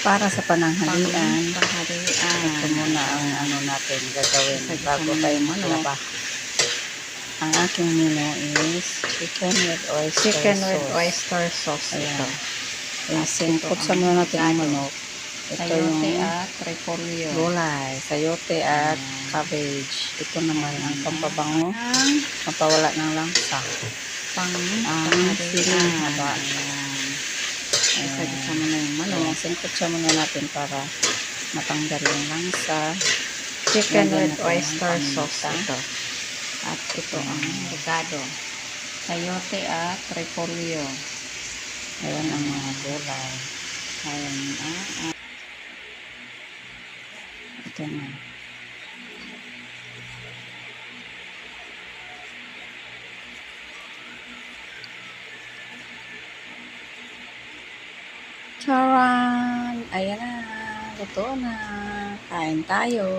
Para sa pananghalian, Panghalian. ito muna ang ano natin gagawin bago tayo maglaba. Ang aking menu is chicken with oyster sauce. Ito. Ayan. Singkutsa muna natin ang manok. Ito Sayote yung at repolyo. gulay, sayote at cabbage. Ito naman ang pampabango, mapawala ng langsa. Ang siling haba. Isa-isa mo na yung manok. Singkutsa muna natin para matanggal yung langsa. Chicken Lagyan with natin oyster ng sauce paminta. ito. At ito ang ricado. Sayote at repolyo. Ayan ang mga gulay. Ayan. Ito na. Charan! Ayan na. Luto na. Kain tayo.